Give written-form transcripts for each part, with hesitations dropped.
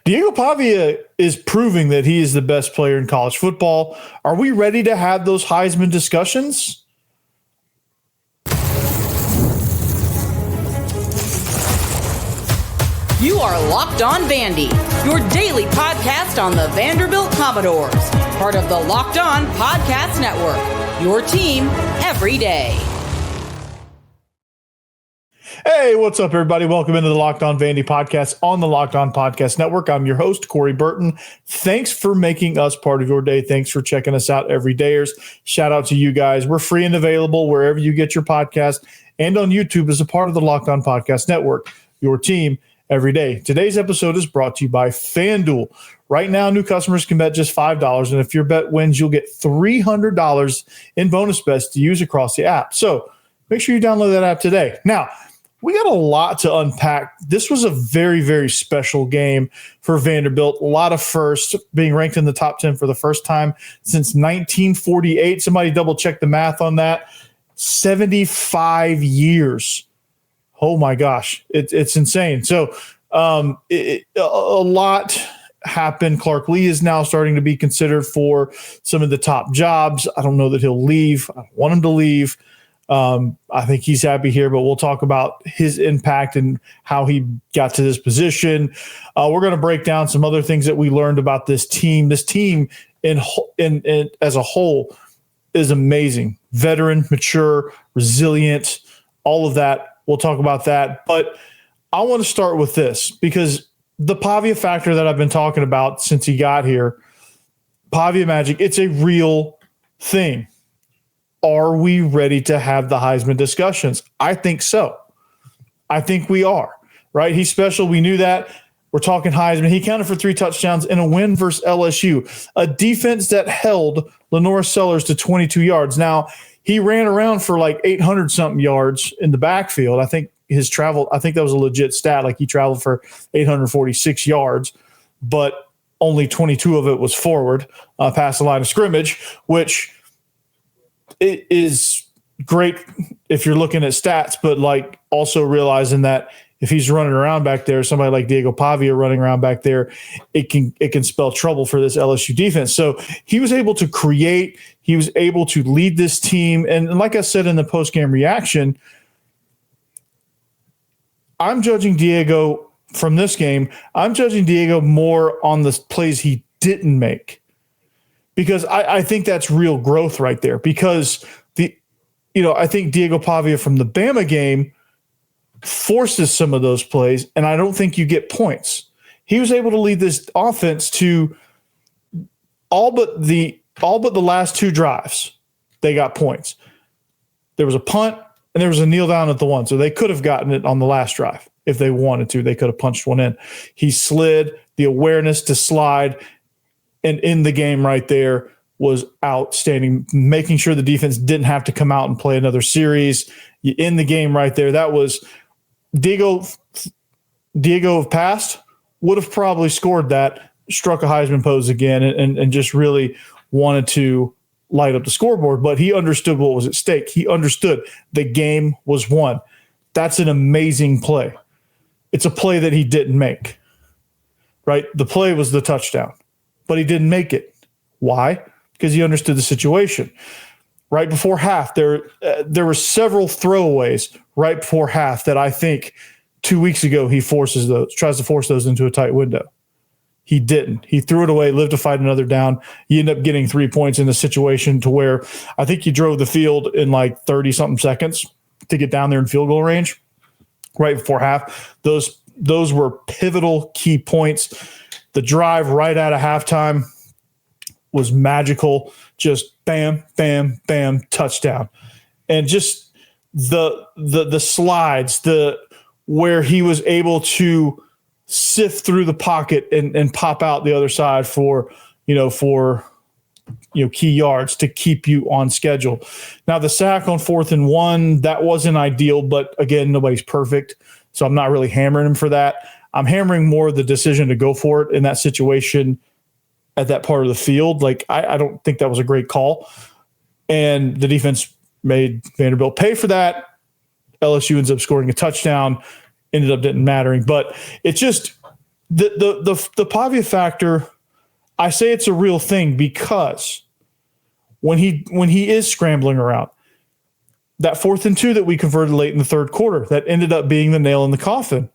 Diego Pavia is proving that he is the best player in college football. Are we ready to have those Heisman discussions? You are Locked On Vandy, your daily podcast on the Vanderbilt Commodores, part of the Locked On Podcast Network, your team every day. Hey, what's up, everybody? Welcome into the Locked On Vandy podcast on the Locked On Podcast Network. I'm your host, Corey Burton. Thanks for making us part of your day. Thanks for checking us out every dayers. Shout out to you guys. We're free and available wherever you get your podcast and on YouTube as a part of the Locked On Podcast Network, your team every day. Today's episode is brought to you by FanDuel. Right now, new customers can bet just $5, and if your bet wins, you'll get $300 in bonus bets to use across the app. So make sure you download that app today. Now, we got a lot to unpack. This was a very, very special game for Vanderbilt. A lot of firsts, being ranked in the top 10 for the first time since 1948. Somebody double check the math on that. 75 years. Oh my gosh, it's insane. So a lot happened. Clark Lee is now starting to be considered for some of the top jobs. I don't know that he'll leave. I don't want him to leave. I think he's happy here, but we'll talk about his impact and how he got to this position. We're going to break down some other things that we learned about this team. This team in as a whole is amazing. Veteran, mature, resilient, all of that. We'll talk about that. But I want to start with this because the Pavia Factor that I've been talking about since he got here, Pavia Magic, it's a real thing. Are we ready to have the Heisman discussions? I think so. I think we are, right? He's special. We knew that. We're talking Heisman. He counted for 3 touchdowns in a win versus LSU, a defense that held Lenore Sellers to 22 yards. Now, he ran around for like 800-something yards in the backfield. I think that was a legit stat. Like he traveled for 846 yards, but only 22 of it was forward, past the line of scrimmage, which – it is great if you're looking at stats, but like also realizing that if he's running around back there, somebody like Diego Pavia running around back there, it can spell trouble for this LSU defense. So he was able to create, he was able to lead this team. And like I said in the post-game reaction, I'm judging Diego from this game. I'm judging Diego more on the plays he didn't make. Because I think that's real growth right there. Because I think Diego Pavia from the Bama game forces some of those plays, and I don't think you get points. He was able to lead this offense to all but the last 2 drives. They got points. There was a punt and there was a kneel down at the one, so they could have gotten it on the last drive if they wanted to. They could have punched one in. He slid, the awareness to slide. And in the game right there was outstanding, making sure the defense didn't have to come out and play another series. In the game right there, that was Diego of past would have probably scored that, struck a Heisman pose again, and just really wanted to light up the scoreboard. But he understood what was at stake. He understood the game was won. That's an amazing play. It's a play that he didn't make, right? The play was the touchdown. But he didn't make it. Why? Because he understood the situation. Right before half, there were several throwaways right before half that I think 2 weeks ago he tries to force those into a tight window. He didn't. He threw it away, lived to fight another down. You end up getting 3 points in the situation to where I think he drove the field in like 30-something seconds to get down there in field goal range right before half. Those were pivotal key points. The drive right out of halftime was magical. Just bam, bam, bam, touchdown. And just the slides, where he was able to sift through the pocket and pop out the other side for key yards to keep you on schedule. Now the sack on 4th and 1, that wasn't ideal, but again, nobody's perfect. So I'm not really hammering him for that. I'm hammering more the decision to go for it in that situation at that part of the field. Like, I don't think that was a great call. And the defense made Vanderbilt pay for that. LSU ends up scoring a touchdown. Ended up didn't mattering. But it's just The Pavia factor, I say it's a real thing because when he is scrambling around, that 4th and 2 that we converted late in the third quarter, that ended up being the nail in the coffin.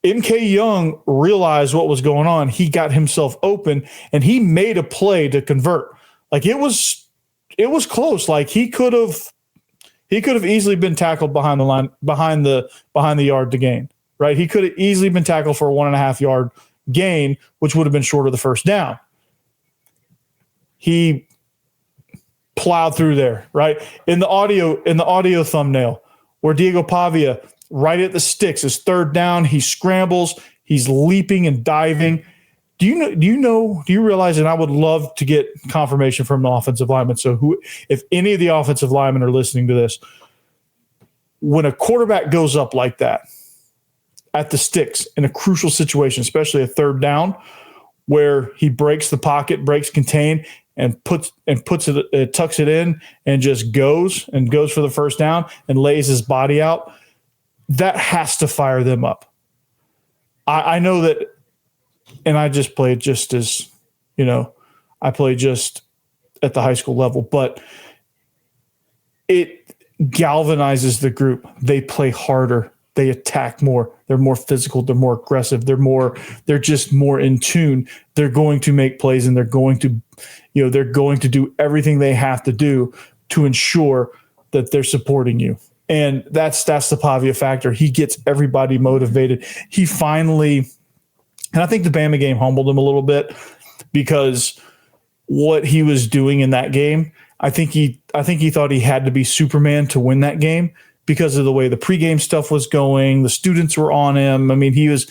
MK Young realized what was going on. He got himself open and he made a play to convert. Like it was close. Like he could have easily been tackled behind the line, behind the yard to gain, right? He could have easily been tackled for a 1.5 yard gain, which would have been short of the first down. He plowed through there, right? In the audio thumbnail where Diego Pavia right at the sticks is 3rd down. He scrambles. He's leaping and diving. Do you realize, and I would love to get confirmation from the offensive lineman. So if any of the offensive linemen are listening to this, when a quarterback goes up like that at the sticks in a crucial situation, especially a 3rd down where he breaks the pocket, breaks contain, and puts it, tucks it in and just goes for the first down and lays his body out, that has to fire them up. I know that, and I just played just as, I played just at the high school level, but it galvanizes the group. They play harder. They attack more. They're more physical. They're more aggressive. They're just more in tune. They're going to make plays and they're going to do everything they have to do to ensure that they're supporting you. And that's the Pavia factor. He gets everybody motivated. He finally, and I think the Bama game humbled him a little bit because what he was doing in that game, I think he thought he had to be Superman to win that game because of the way the pregame stuff was going. The students were on him. I mean, he was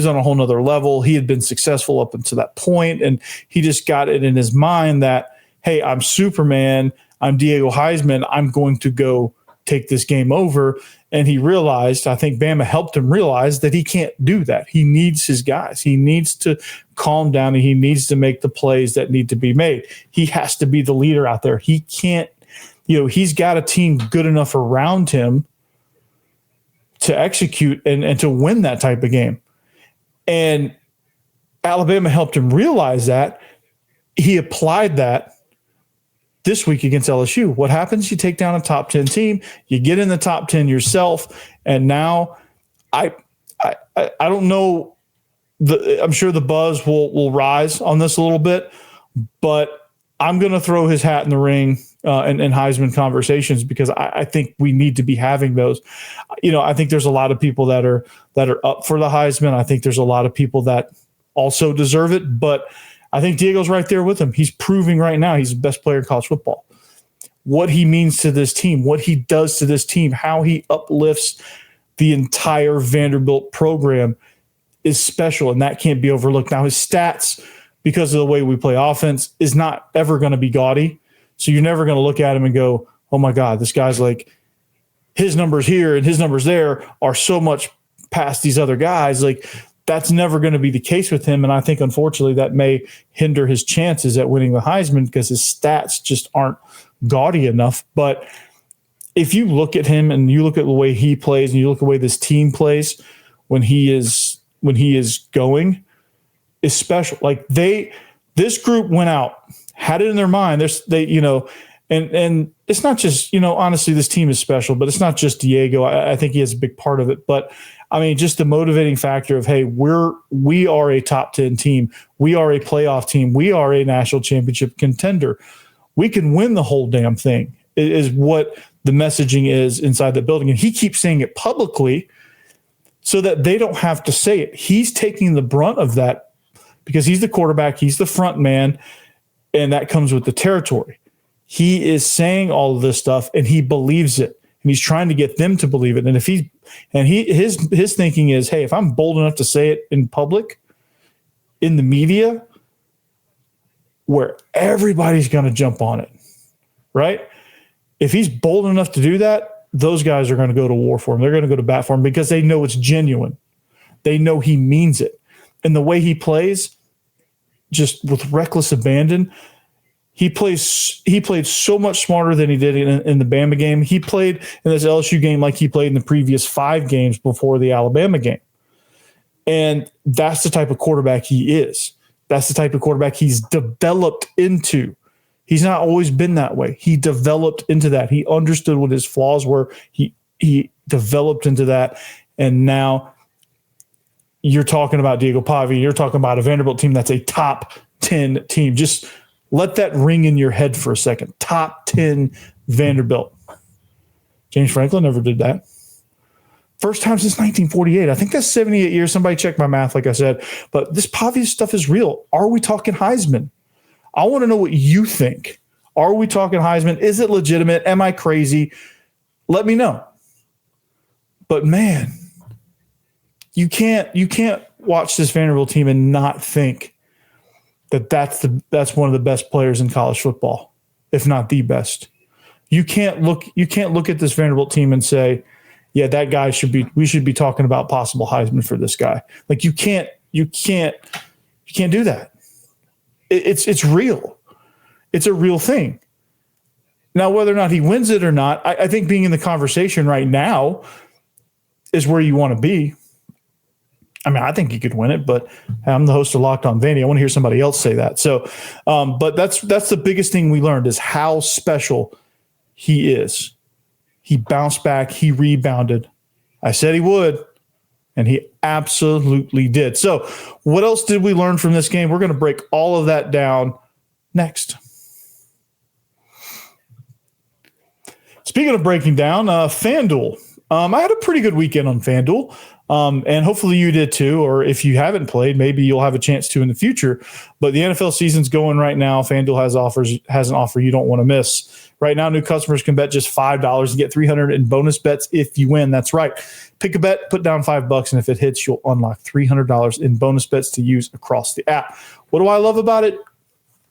on a whole nother level. He had been successful up until that point, and he just got it in his mind that, hey, I'm Superman. I'm Diego Heisman. I'm going to go take this game over. And he realized, I think Bama helped him realize that he can't do that. He needs his guys. He needs to calm down and he needs to make the plays that need to be made. He has to be the leader out there. He can't, he's got a team good enough around him to execute and to win that type of game. And Alabama helped him realize that. He applied that this week against LSU. What happens? You take down a top 10 team, you get in the top 10 yourself, and now I don't know. I'm sure the buzz will rise on this a little bit, but I'm going to throw his hat in the ring in Heisman conversations because I think we need to be having those. I think there's a lot of people that are up for the Heisman. I think there's a lot of people that also deserve it, but I think Diego's right there with him. He's proving right now he's the best player in college football. What he means to this team, what he does to this team, how he uplifts the entire Vanderbilt program is special, and that can't be overlooked. Now, his stats, because of the way we play offense, is not ever going to be gaudy. So you're never going to look at him and go, oh, my God, this guy's like his numbers here and his numbers there are so much past these other guys. Like, that's never going to be the case with him. And I think, unfortunately, that may hinder his chances at winning the Heisman because his stats just aren't gaudy enough. But if you look at him and you look at the way he plays and you look at the way this team plays when he is going, is special. Like this group went out, had it in their mind. And it's not just, honestly, this team is special, but it's not just Diego. I think he has a big part of it. But I mean, just the motivating factor of, hey, we are a top 10 team. We are a playoff team. We are a national championship contender. We can win the whole damn thing is what the messaging is inside the building. And he keeps saying it publicly so that they don't have to say it. He's taking the brunt of that because he's the quarterback. He's the front man. And that comes with the territory. He is saying all of this stuff and he believes it. And he's trying to get them to believe it. And his thinking is, hey, if I'm bold enough to say it in public, in the media, where everybody's going to jump on it, right? If he's bold enough to do that, those guys are going to go to war for him. They're going to go to bat for him because they know it's genuine. They know he means it. And the way he plays, just with reckless abandon, he played so much smarter than he did in the Bama game. He played in this LSU game like he played in the previous 5 games before the Alabama game. And that's the type of quarterback he is. That's the type of quarterback he's developed into. He's not always been that way. He developed into that. He understood what his flaws were. He developed into that. And now you're talking about Diego Pavia. You're talking about a Vanderbilt team that's a top 10 team. Just let that ring in your head for a second. Top 10 Vanderbilt. James Franklin never did that. First time since 1948. I think that's 78 years. Somebody check my math, like I said. But this Pavia stuff is real. Are we talking Heisman? I want to know what you think. Are we talking Heisman? Is it legitimate? Am I crazy? Let me know. But man, you can't watch this Vanderbilt team and not think that that's one of the best players in college football, if not the best. You can't look at this Vanderbilt team and say, yeah, that guy we should be talking about possible Heisman for this guy. Like you can't do that. It's real. It's a real thing. Now, whether or not he wins it or not, I think being in the conversation right now is where you want to be. I mean, I think he could win it, but I'm the host of Locked On Vandy. I want to hear somebody else say that. So, but that's the biggest thing we learned is how special he is. He bounced back. He rebounded. I said he would, and he absolutely did. So what else did we learn from this game? We're going to break all of that down next. Speaking of breaking down, FanDuel. I had a pretty good weekend on FanDuel, and hopefully you did too, or if you haven't played, maybe you'll have a chance to in the future. But the NFL season's going right now. FanDuel has an offer you don't want to miss. Right now, new customers can bet just $5 and get $300 in bonus bets if you win. That's right. Pick a bet, put down $5, and if it hits, you'll unlock $300 in bonus bets to use across the app. What do I love about it?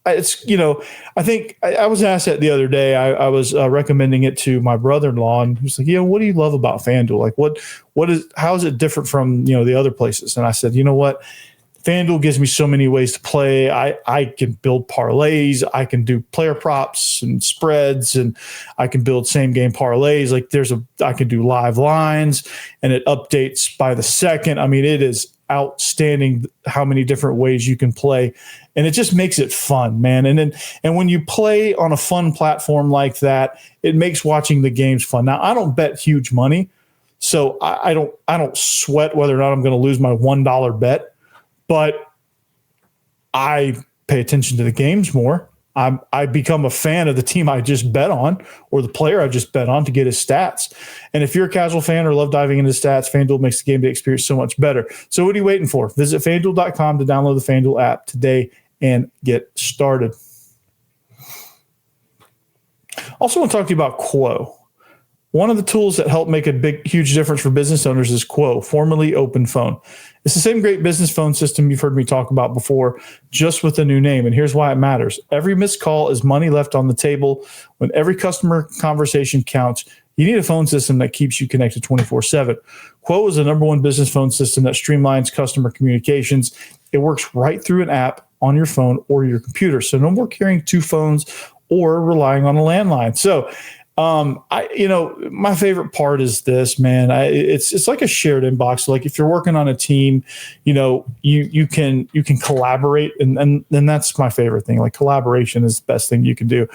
It's, I think I was asked that the other day. I was recommending it to my brother-in-law, and he's like, what do you love about FanDuel? Like, how is it different from, the other places? And I said, you know what? FanDuel gives me so many ways to play. I can build parlays. I can do player props and spreads, and I can build same game parlays. Like I can do live lines, and it updates by the second. I mean, it is outstanding how many different ways you can play, and it just makes it fun, man. And when you play on a fun platform like that, it makes watching the games fun. Now, I don't bet huge money, so I don't sweat whether or not I'm going to lose my $1 bet. But I pay attention to the games more. I become a fan of the team I just bet on or the player I just bet on to get his stats. And if you're a casual fan or love diving into stats, FanDuel makes the game day experience so much better. So what are you waiting for? Visit FanDuel.com to download the FanDuel app today and get started. Also want to talk to you about Quo. One of the tools that help make a huge difference for business owners is Quo, formerly Open Phone. It's the same great business phone system you've heard me talk about before, just with a new name. And here's why it matters. Every missed call is money left on the table. When every customer conversation counts, you need a phone system that keeps you connected 24/7. Quo is the number one business phone system that streamlines customer communications. It works right through an app on your phone or your computer. So no more carrying two phones or relying on a landline. So my favorite part is this, man. It's like a shared inbox. Like if you're working on a team, you can collaborate, and that's my favorite thing. Like collaboration is the best thing you can do,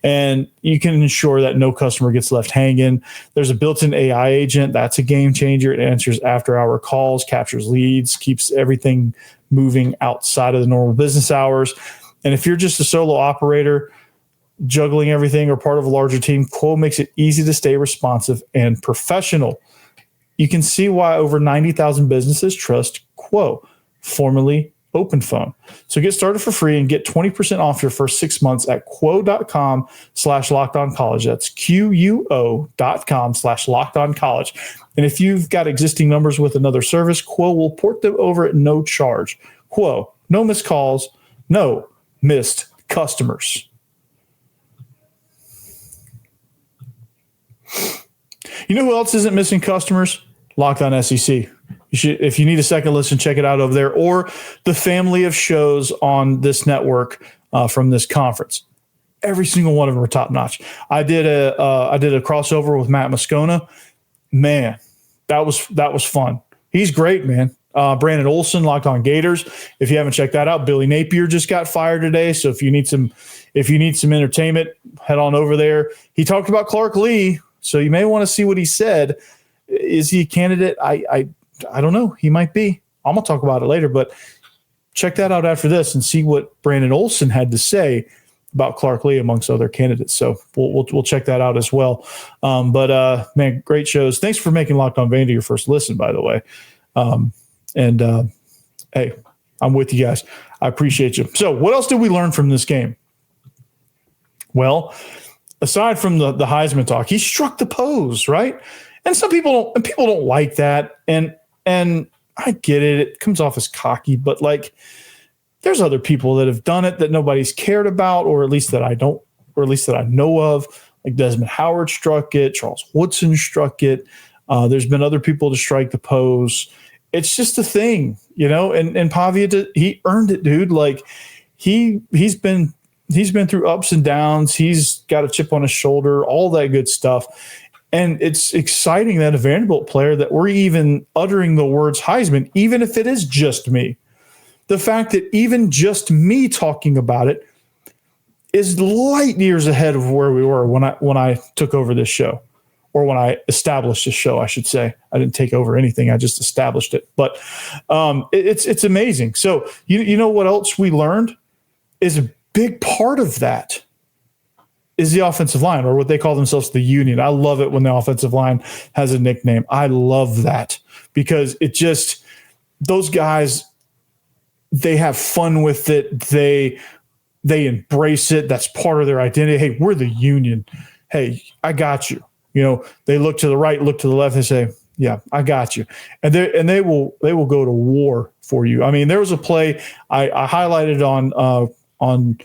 and you can ensure that no customer gets left hanging. There's a built-in AI agent that's a game changer. It answers after-hour calls, captures leads, keeps everything moving outside of the normal business hours. And if you're just a solo operator juggling everything or part of a larger team, Quo makes it easy to stay responsive and professional. You can see why over 90,000 businesses trust Quo, formerly Open Phone. So get started for free and get 20% off your first 6 months at quo.com/lockedoncollege. That's QUO.com/lockedoncollege. And if you've got existing numbers with another service, Quo will port them over at no charge. Quo, no missed calls, no missed customers. You know who else isn't missing customers? Locked On SEC. If you need a second listen, check it out over there, or the family of shows on this network from this conference. Every single one of them are top notch. I did a crossover with Matt Moscona. Man, that was fun. He's great, man. Brandon Olson, Locked On Gators. If you haven't checked that out, Billy Napier just got fired today. So if you need some entertainment, head on over there. He talked about Clark Lee, so you may want to see what he said. Is he a candidate? I don't know. He might be. I'm gonna talk about it later, but check that out after this and see what Brandon Olson had to say about Clark Lee amongst other candidates. So we'll check that out as well. But man, great shows. Thanks for making Locked On Vandy your first listen, by the way. Hey, I'm with you guys. I appreciate you. So what else did we learn from this game? Well, aside from the Heisman talk, he struck the pose, right? And some people don't like that. And I get it. It comes off as cocky, but like there's other people that have done it that nobody's cared about, or at least that I know of. Like Desmond Howard struck it. Charles Woodson struck it. There's been other people to strike the pose. It's just a thing, you know, and Pavia, he earned it, dude. Like he's been through ups and downs. He's got a chip on his shoulder, all that good stuff. And it's exciting that a Vanderbilt player that we're even uttering the words Heisman, even if it is just me. The fact that even just me talking about it is light years ahead of where we were when I took over this show. Or when I established the show, I should say. I didn't take over anything. I just established it. But it's amazing. So you know what else we learned is a big part of that is the offensive line, or what they call themselves, the union. I love it when the offensive line has a nickname. I love that because it just those guys, they have fun with it. They embrace it. That's part of their identity. Hey, we're the union. Hey, I got you. You know, they look to the right, look to the left, and say, "Yeah, I got you," and they will go to war for you. I mean, there was a play I highlighted on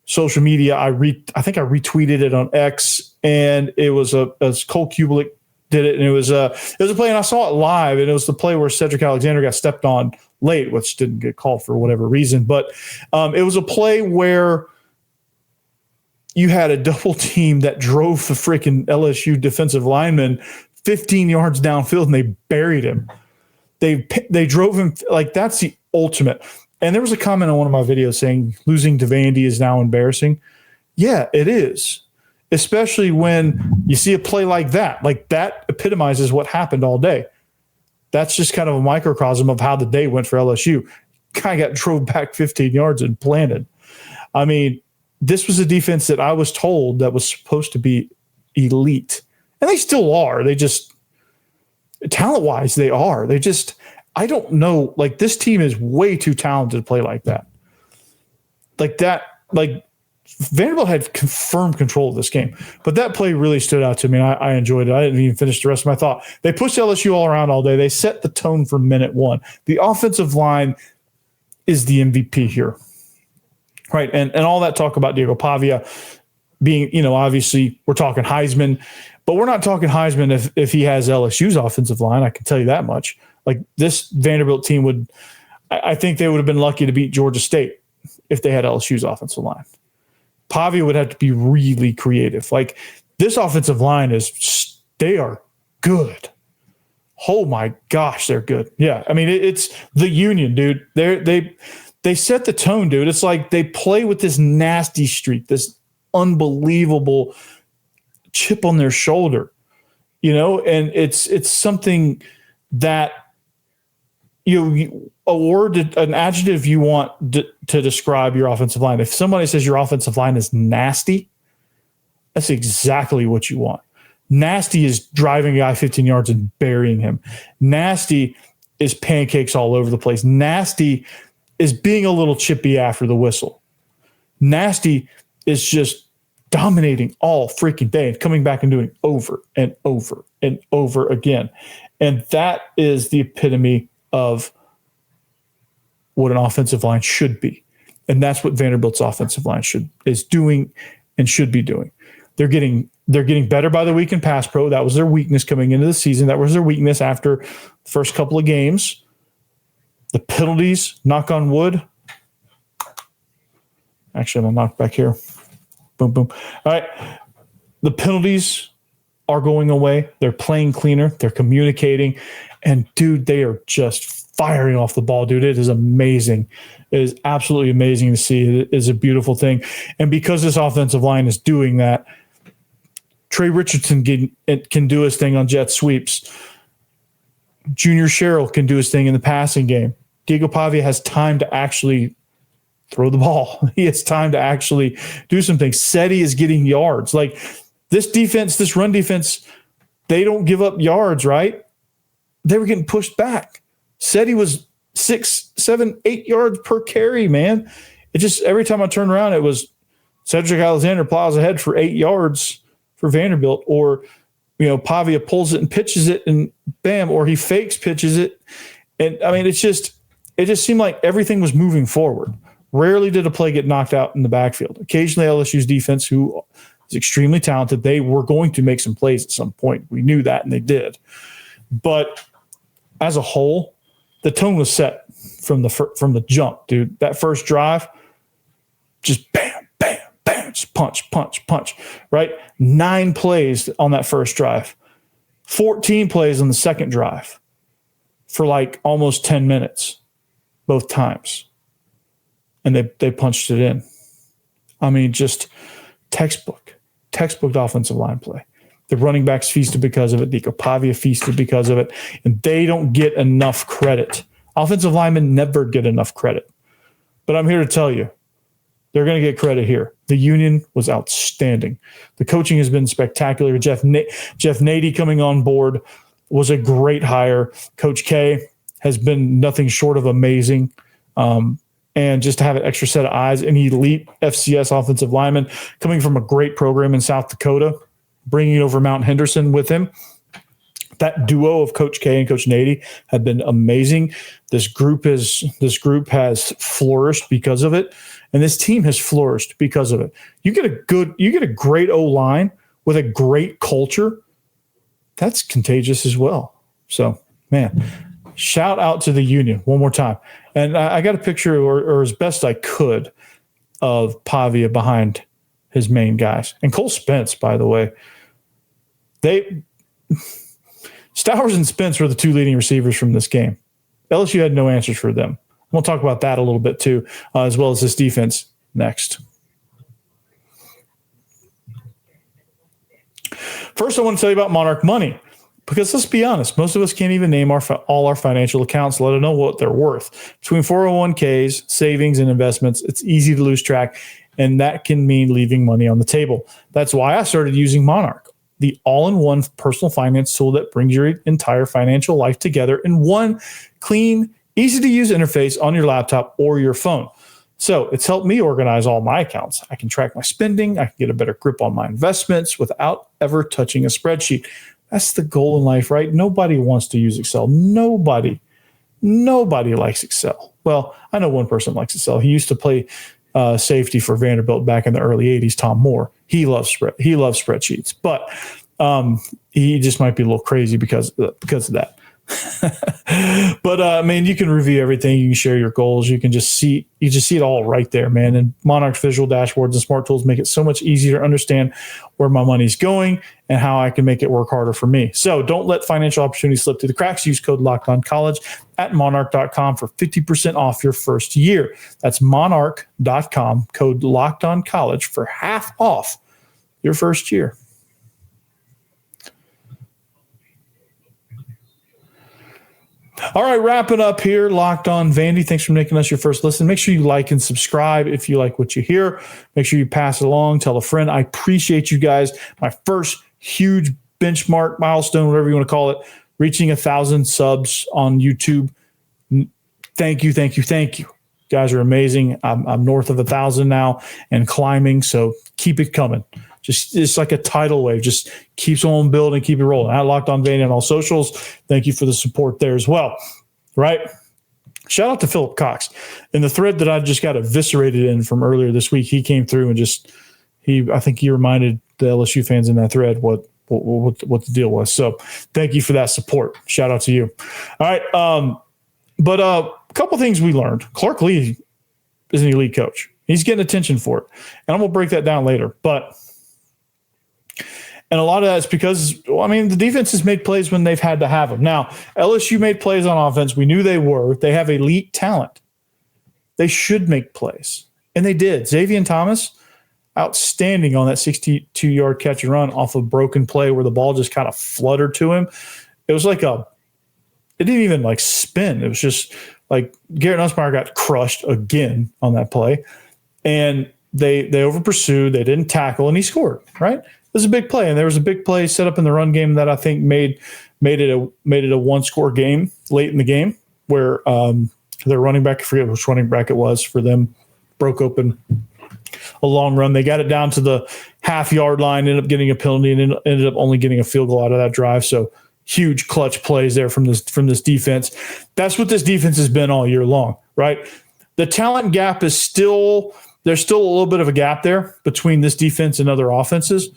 social media. I think I retweeted it on X, and it was as Cole Kubelik did it, and it was a play, and I saw it live, and it was the play where Cedric Alexander got stepped on late, which didn't get called for whatever reason, but it was a play where you had a double team that drove the freaking LSU defensive lineman 15 yards downfield, and they buried him. They drove him like that's the ultimate. And there was a comment on one of my videos saying losing to Vandy is now embarrassing. Yeah, it is, especially when you see a play like that. Like that epitomizes what happened all day. That's just kind of a microcosm of how the day went for LSU. Guy got drove back 15 yards and planted. I mean, this was a defense that I was told that was supposed to be elite. And they still are. They just, talent-wise, they are. They just, I don't know. Like, this team is way too talented to play like that. Like Vanderbilt had confirmed control of this game. But that play really stood out to me, and I enjoyed it. I didn't even finish the rest of my thought. They pushed LSU all around all day. They set the tone for minute one. The offensive line is the MVP here. Right, and all that talk about Diego Pavia being, you know, obviously we're talking Heisman, but we're not talking Heisman if he has LSU's offensive line. I can tell you that much. Like this Vanderbilt team would, I think they would have been lucky to beat Georgia State if they had LSU's offensive line. Pavia would have to be really creative. Like this offensive line they are good. Oh my gosh, they're good. Yeah, I mean it's the union, dude. They set the tone, dude. It's like they play with this nasty streak, this unbelievable chip on their shoulder, you know, and it's something that an adjective you want to describe your offensive line. If somebody says your offensive line is nasty, that's exactly what you want. Nasty is driving a guy 15 yards and burying him. Nasty is pancakes all over the place. Nasty is being a little chippy after the whistle. Nasty is just dominating all freaking day and coming back and doing over and over and over again. And that is the epitome of what an offensive line should be. And that's what Vanderbilt's offensive line is doing and should be doing. They're getting better by the week in pass pro. That was their weakness coming into the season. That was their weakness after the first couple of games. The penalties, knock on wood. Actually, I'm going to knock back here. Boom, boom. All right. The penalties are going away. They're playing cleaner. They're communicating. And, dude, they are just firing off the ball, dude. It is amazing. It is absolutely amazing to see. It is a beautiful thing. And because this offensive line is doing that, Trey Richardson can do his thing on jet sweeps. Junior Sherrill can do his thing in the passing game. Diego Pavia has time to actually throw the ball. He has time to actually do some things. Seti is getting yards. Like this defense, this run defense, they don't give up yards, right? They were getting pushed back. Seti was 6, 7, 8 yards per carry, man. It just, every time I turned around, it was Cedric Alexander plows ahead for 8 yards for Vanderbilt, or, Pavia pulls it and pitches it and bam, or he fakes pitches it. And I mean, it just seemed like everything was moving forward. Rarely did a play get knocked out in the backfield. Occasionally LSU's defense, who is extremely talented, they were going to make some plays at some point. We knew that, and they did. But as a whole, the tone was set from the jump, dude. That first drive, just bam, bam, bam, just punch, punch, punch, right? 9 plays on that first drive, 14 plays on the second drive for like almost 10 minutes, both times. And they punched it in. I mean, just textbook offensive line play. The running backs feasted because of it. Diego Pavia feasted because of it. And they don't get enough credit. Offensive linemen never get enough credit. But I'm here to tell you, they're going to get credit here. The union was outstanding. The coaching has been spectacular. Jeff Nady coming on board was a great hire. Coach K has been nothing short of amazing. And just to have an extra set of eyes, an elite FCS offensive lineman coming from a great program in South Dakota, bringing over Mount Henderson with him. That duo of Coach K and Coach Nady have been amazing. This group has flourished because of it, and this team has flourished because of it. You get a great O-line with a great culture. That's contagious as well. So, man, shout out to the union one more time. And I got a picture, or as best I could, of Pavia behind his main guys. And Cole Spence, by the way. Stowers and Spence were the 2 leading receivers from this game. LSU had no answers for them. We'll talk about that a little bit too, as well as this defense next. First, I want to tell you about Monarch Money. Because let's be honest, most of us can't even name all our financial accounts, let alone what they're worth. Between 401ks, savings, and investments, it's easy to lose track, and that can mean leaving money on the table. That's why I started using Monarch, the all-in-one personal finance tool that brings your entire financial life together in one clean, easy-to-use interface on your laptop or your phone. So it's helped me organize all my accounts. I can track my spending. I can get a better grip on my investments without ever touching a spreadsheet. That's the goal in life, right? Nobody wants to use Excel. Nobody likes Excel. Well, I know one person likes Excel. He used to play safety for Vanderbilt back in the early 80s, Tom Moore. He loves spreadsheets, but he just might be a little crazy because of that. But man, you can review everything. You can share your goals. You just see it all right there, man. And Monarch's visual dashboards and smart tools make it so much easier to understand where my money's going and how I can make it work harder for me. So don't let financial opportunities slip through the cracks. Use code LOCKEDONCollege at monarch.com for 50% off your first year. That's monarch.com, code LOCKEDONCollege for half off your first year. All right, wrapping up here, Locked On Vandy. Thanks for making us your first listen. Make sure you like and subscribe if you like what you hear. Make sure you pass it along, tell a friend. I appreciate you guys. My first huge benchmark, milestone, whatever you want to call it, reaching 1,000 subs on YouTube. Thank you. You guys are amazing. I'm north of 1,000 now and climbing, so keep it coming. It's like a tidal wave. Just keeps on building, keep it rolling. At Locked On Vandy on all socials. Thank you for the support there as well. Right? Shout out to Philip Cox. In the thread that I just got eviscerated in from earlier this week, he came through and I think he reminded the LSU fans in that thread what the deal was. So thank you for that support. Shout out to you. All right. But a couple things we learned. Clark Lee is an elite coach. He's getting attention for it. And I'm going to break that down later. But And a lot of that's because, the defense has made plays when they've had to have them. Now, LSU made plays on offense. We knew they were. They have elite talent. They should make plays. And they did. Xavier Thomas, outstanding on that 62-yard catch and run off a broken play where the ball just kind of fluttered to him. It was like it didn't even like spin. It was just like Garrett Nussmeier got crushed again on that play. And they over pursued. They didn't tackle, and he scored, right? It was a big play, and there was a big play set up in the run game that I think made it a one-score game late in the game where their running back, I forget which running back it was for them, broke open a long run. They got it down to the half-yard line, ended up getting a penalty, and ended up only getting a field goal out of that drive. So huge clutch plays there from this defense. That's what this defense has been all year long, right? The talent gap is there's still a little bit of a gap there between this defense and other offenses.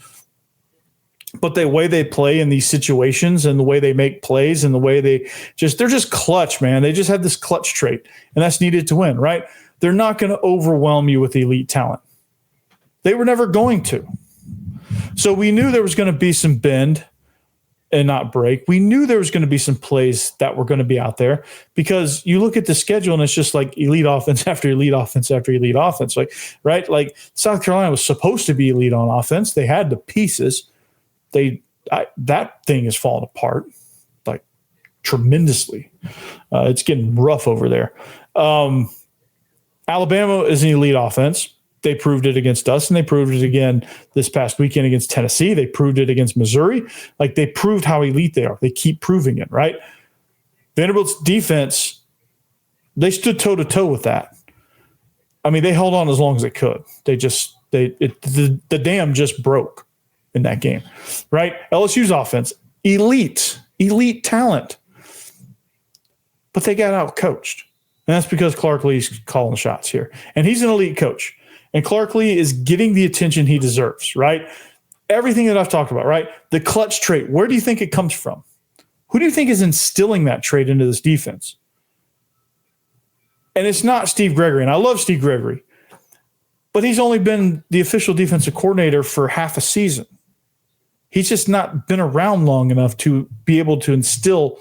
But the way they play in these situations and the way they make plays and the way they're just clutch, man. They just have this clutch trait, and that's needed to win, right? They're not going to overwhelm you with elite talent. They were never going to. So we knew there was going to be some bend and not break. We knew there was going to be some plays that were going to be out there because you look at the schedule and it's just like elite offense after elite offense after elite offense. Like, right? Like South Carolina was supposed to be elite on offense. They had the pieces. That thing is falling apart like tremendously. It's getting rough over there. Alabama is an elite offense. They proved it against us, and they proved it again this past weekend against Tennessee. They proved it against Missouri. Like, they proved how elite they are. They keep proving it, right? Vanderbilt's defense, they stood toe-to-toe with that. They held on as long as they could. The dam just broke in that game, right? LSU's offense, elite talent. But they got out-coached. And that's because Clark Lee's calling the shots here. And he's an elite coach. And Clark Lee is getting the attention he deserves, right? Everything that I've talked about, right? The clutch trait, where do you think it comes from? Who do you think is instilling that trait into this defense? And it's not Steve Gregory. And I love Steve Gregory. But he's only been the official defensive coordinator for half a season. He's just not been around long enough to be able to instill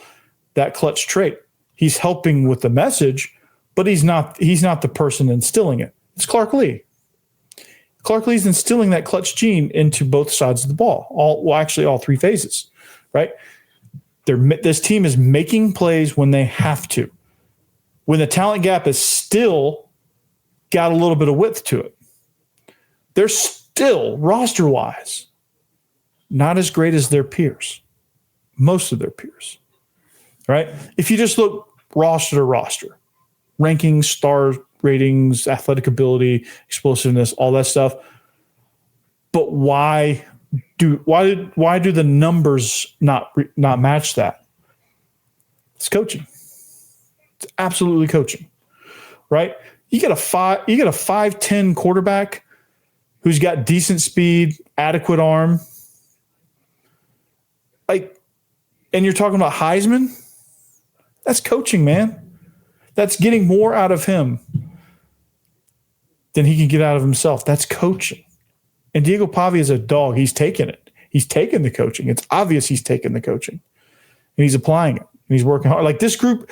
that clutch trait. He's helping with the message, but he's not the person instilling it. It's Clark Lee. Clark Lee's instilling that clutch gene into both sides of the ball, all three phases, right? This team is making plays when they have to. When the talent gap is still got a little bit of width to it. They're still, roster-wise, not as great as their peers, most of their peers, right? If you just look roster to roster, rankings, star ratings, athletic ability, explosiveness, all that stuff. But why do the numbers not match that? It's coaching. It's absolutely coaching, right? You get a 5'10" quarterback who's got decent speed, adequate arm, and you're talking about Heisman. That's coaching, man. That's getting more out of him than he can get out of himself. That's coaching. And Diego Pavia is a dog. He's taken it. He's taken the coaching. It's obvious he's taken the coaching. And he's applying it. And he's working hard. Like, this group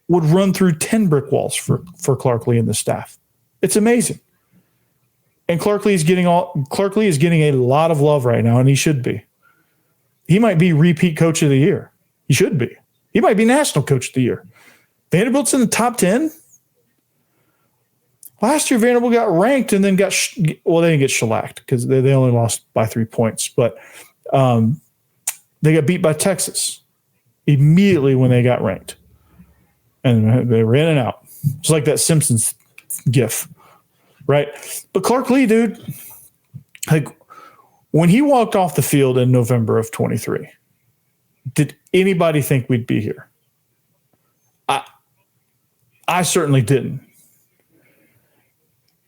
would run through 10 brick walls for Clark Lee and the staff. It's amazing. And Clark Lee is getting a lot of love right now, and he should be. He might be repeat coach of the year. He should be. He might be national coach of the year. Vanderbilt's in the top 10. Last year, Vanderbilt got ranked and then they didn't get shellacked because they only lost by 3 points. But they got beat by Texas immediately when they got ranked. And they were in and out. It's like that Simpsons gif, right? But Clark Lee, dude, like, when he walked off the field in November of 23, did anybody think we'd be here? I certainly didn't.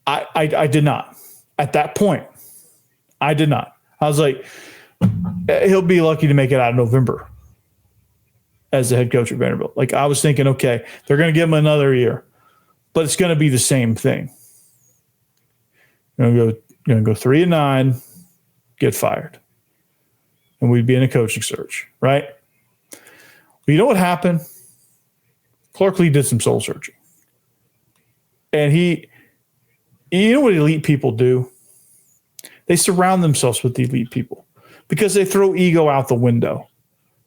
I did not. At that point, I did not. I was like, he'll be lucky to make it out of November as the head coach at Vanderbilt. Like, I was thinking, okay, they're going to give him another year, but it's going to be the same thing. You're going to go 3-9, get fired. and we'd be in a coaching search, right? Well, you know what happened? Clark Lee did some soul searching. And you know what elite people do? They surround themselves with elite people because they throw ego out the window.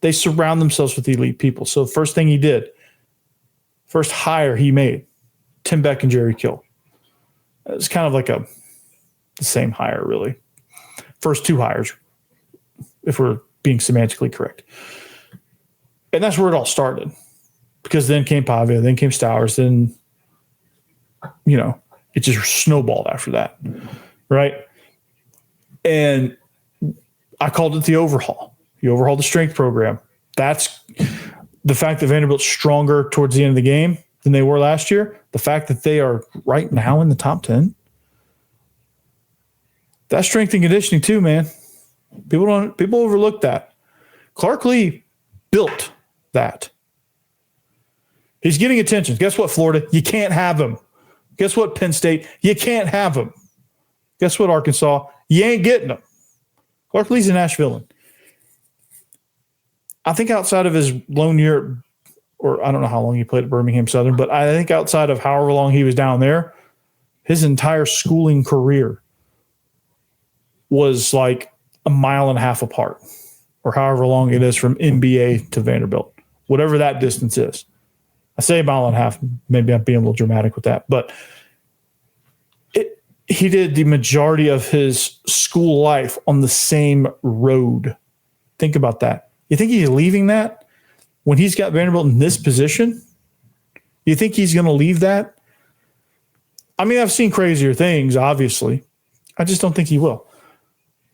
They surround themselves with elite people. So the first thing he did, first hire he made, Tim Beck and Jerry Kill. It's kind of like the same hire, really. First two hires, if we're being semantically correct. And that's where it all started. Because then came Pavia, then came Stowers, then, it just snowballed after that, right? And I called it the overhaul. You overhaul the strength program. That's the fact that Vanderbilt's stronger towards the end of the game than they were last year. The fact that they are right now in the top 10. That's strength and conditioning too, man. People overlook that. Clark Lee built that. He's getting attention. Guess what, Florida? You can't have him. Guess what, Penn State? You can't have him. Guess what, Arkansas? You ain't getting him. Clark Lee's an Ash villain. I think outside of his lone year, or I don't know how long he played at Birmingham Southern, but I think outside of however long he was down there, his entire schooling career was like a mile and a half apart, or however long it is from NBA to Vanderbilt, whatever that distance is. I say a mile and a half. Maybe I'm being a little dramatic with that, but he did the majority of his school life on the same road. Think about that. You think he's leaving that when he's got Vanderbilt in this position? You think he's going to leave that? I mean, I've seen crazier things, obviously. I just don't think he will.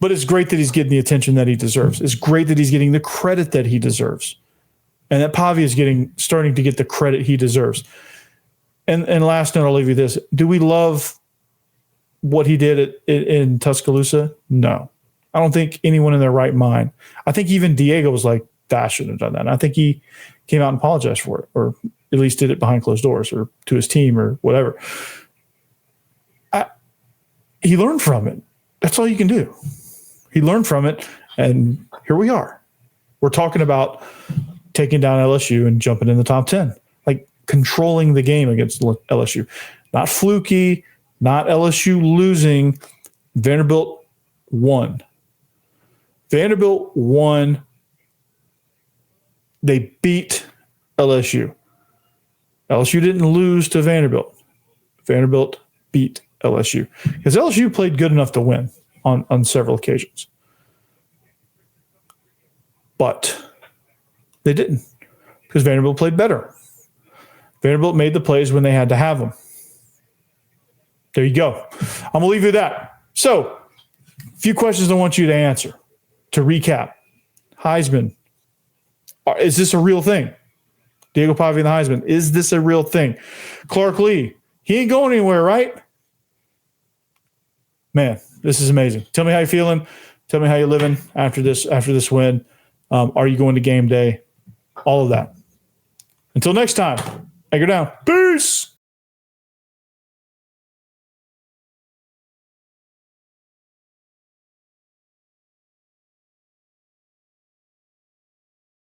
But it's great that he's getting the attention that he deserves. It's great that he's getting the credit that he deserves. And that Pavia is starting to get the credit he deserves. And last note, I'll leave you this. Do we love what he did in Tuscaloosa? No. I don't think anyone in their right mind. I think even Diego was like, I shouldn't have done that. And I think he came out and apologized for it, or at least did it behind closed doors or to his team or whatever. He learned from it. That's all you can do. He learned from it, and here we are. We're talking about taking down LSU and jumping in the top 10, like controlling the game against LSU. Not fluky, not LSU losing. Vanderbilt won. Vanderbilt won. They beat LSU. LSU didn't lose to Vanderbilt. Vanderbilt beat LSU because LSU played good enough to win on several occasions. But they didn't because Vanderbilt played better. Vanderbilt made the plays when they had to have them. There you go. I'm going to leave you with that. So, a few questions I want you to answer. To recap, Heisman. Is this a real thing? Diego Pavia and the Heisman. Is this a real thing? Clark Lee. He ain't going anywhere, right? Man, this is amazing. Tell me how you're feeling. Tell me how you're living after this win. Are you going to game day? All of that. Until next time, anchor down. Peace.